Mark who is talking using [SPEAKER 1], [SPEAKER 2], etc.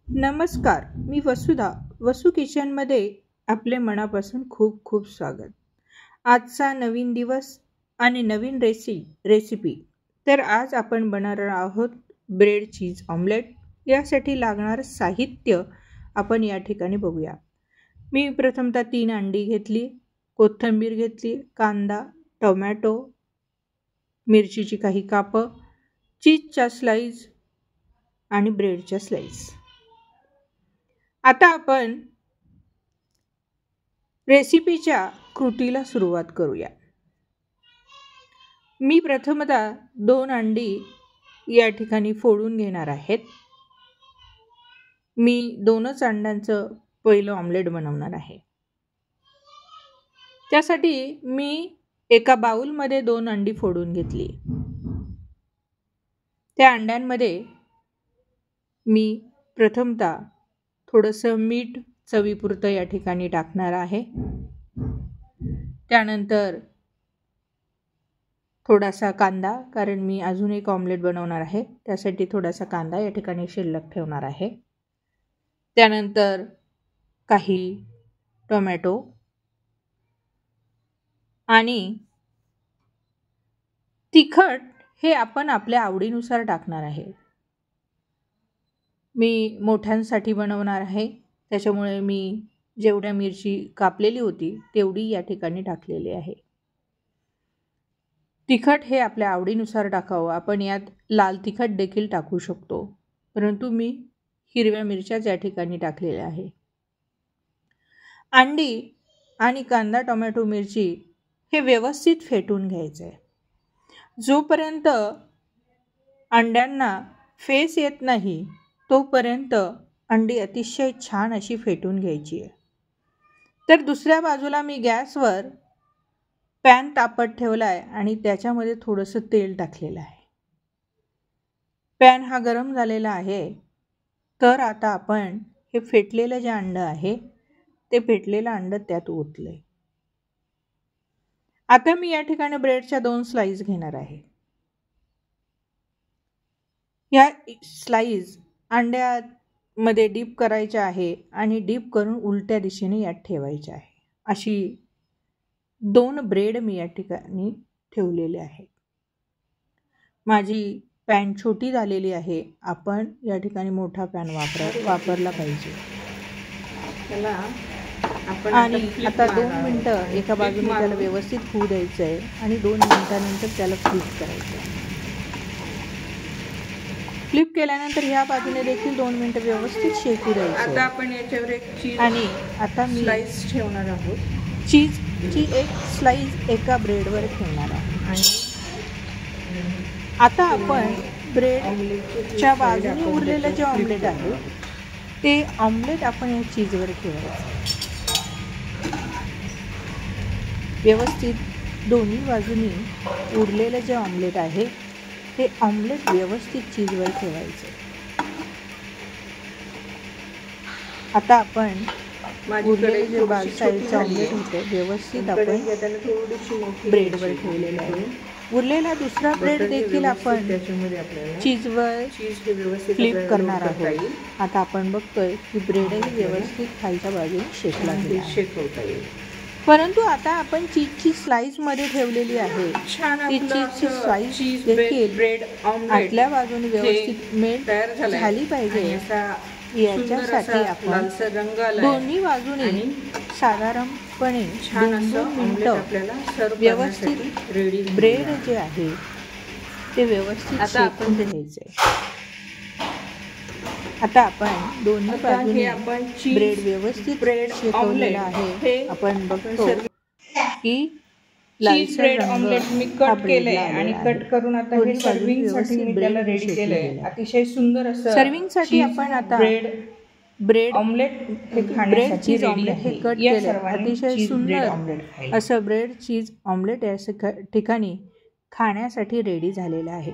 [SPEAKER 1] नमस्कार, मी वसुधा. वसू किचनमध्ये आपले मनापासून खूप खूप स्वागत. आजचा नवीन दिवस आणि नवीन रेसिपी. तर आज आपण बनवणार आहोत ब्रेड चीज ऑमलेट. यासाठी लागणारं साहित्य आपण या ठिकाणी बघूया. मी प्रथमतः 3 अंडी घेतली, कोथिंबीर घेतली, कांदा, टोमॅटो, मिरचीची काही कापं, चीजच्या स्लाइस आणि ब्रेडच्या स्लाइस. आता आपण रेसिपीच्या कृतीला सुरुवात करूया. मी प्रथमतः 2 अंडी या ठिकाणी फोडून घेणार आहेत. मी 2च अंड्यांचं पहिलं ऑमलेट बनवणार आहे. त्यासाठी मी एका बाउलमध्ये 2 अंडी फोडून घेतली. त्या अंड्यांमध्ये मी प्रथमतः थोडंसं मीठ चवीपुरतं या ठिकाणी टाकणार आहे. त्यानंतर थोडासा कांदा, कारण मी अजून एक ऑमलेट बनवणार आहे, त्यासाठी थोडासा कांदा या ठिकाणी शिल्लक ठेवणार आहे. त्यानंतर काही टोमॅटो आणि तिखट हे आपण आपल्या आवडीनुसार टाकणार आहे. मी मोठ्यांसाठी बनवणार आहे, त्याच्यामुळे मी जेवढ्या मिरची कापलेली होती तेवढी या ठिकाणी टाकलेली आहे. तिखट हे आपल्या आवडीनुसार टाकावं. आपण यात लाल तिखट देखील टाकू शकतो, परंतु मी हिरव्या मिरच्याच या ठिकाणी टाकलेल्या आहे. अंडी आणि कांदा, टोमॅटो, मिरची हे व्यवस्थित फेटून घ्यायचं आहे. जोपर्यंत अंड्यांना फेस येत नाही तोपर्यंत अंडी अतिशय छान अशी फेटून घ्यायची आहे. तर दुसऱ्या बाजूला मी गॅसवर पॅन तापत ठेवला आहे आणि त्याच्यामध्ये थोडंसं तेल टाकलेलं आहे. पॅन हा गरम झालेला आहे. तर आता आपण हे फेटलेलं जे अंड आहे ते फेटलेलं अंड त्यात ओतलंय. आता मी या ठिकाणी ब्रेडच्या 2 स्लाइस घेणार आहे. या स्लाइस अंड्यामध्ये डीप करायच्या आहे आणि डीप करून उलट्या दिशेने यात ठेवायच्या आहे. अशी 2 ब्रेड मी या ठिकाणी ठेवलेले आहेत. माझी पॅन छोटी झालेली आहे. आपण या ठिकाणी मोठा पॅन वापरला पाहिजे. आणि आता 2 मिनटं एका बाजूने त्याला व्यवस्थित होऊ द्यायचं आहे आणि 2 मिनिटानंतर त्याला फ्लिप करायचं आहे. फ्लिप केल्यानंतर ह्या बाजूने देखील 2 मिनिटं व्यवस्थित शेकू द्यायचं. आता आपण याच्यावर एक चीज आणि आता मी स्लाइस ठेवणार आहोत. चीजची एक स्लाइस एका ब्रेडवर ठेवणार आहोत. आणि आता आपण ब्रेडच्या बाजूने उरलेलं जे ऑमलेट आहे ते ऑमलेट आपण या चीजवर ठेवायचं. व्यवस्थित दोन्ही बाजूनी उरलेलं जे ऑमलेट आहे ते ऑमलेट व्यवस्थित चीजवर ठेवायचं. आता आपण उरलेले जे साईडचं ऑमलेट होतं व्यवस्थित आपण ब्रेडवर ठेवलेलं आहे. उरलेला दुसरा ब्रेड देखील आपण चीजवर फ्लिप करणार आहोत. आता आपण बघतोय की ब्रेडही व्यवस्थित खालच्या बाजूने शेकला गेला. परंतु आता आपण चीजची स्लाइस मध्ये ठेवलेली आहे. ती चीजची स्लाइस देखील ब्रेड आतल्या बाजूने व्यवस्थित मेल्ट झाली पाहिजे. याच्यासाठी आपण दोन्ही बाजूने साधारणपणे 2 मिनिटं व्यवस्थित ब्रेड जे आहे ते व्यवस्थित शेकून घ्यायचे. आता आपण दोन्ही बाजूने ब्रेड व्यवस्थित शेकवलेला आहे. आपण बघतो की चीज ब्रेड ऑमलेट मी कट केलंय आणि कट करून आता हे सर्विंगसाठी मी त्याला रेडी केलंय. अतिशय सुंदर असं सर्विंगसाठी आपण आता ब्रेड ऑमलेट हे ब्रेड चीज ऑमलेट हे कट केले. अतिशय सुंदर असं ब्रेड चीज ऑमलेट या ठिकाणी खाण्यासाठी रेडी झालेलं आहे.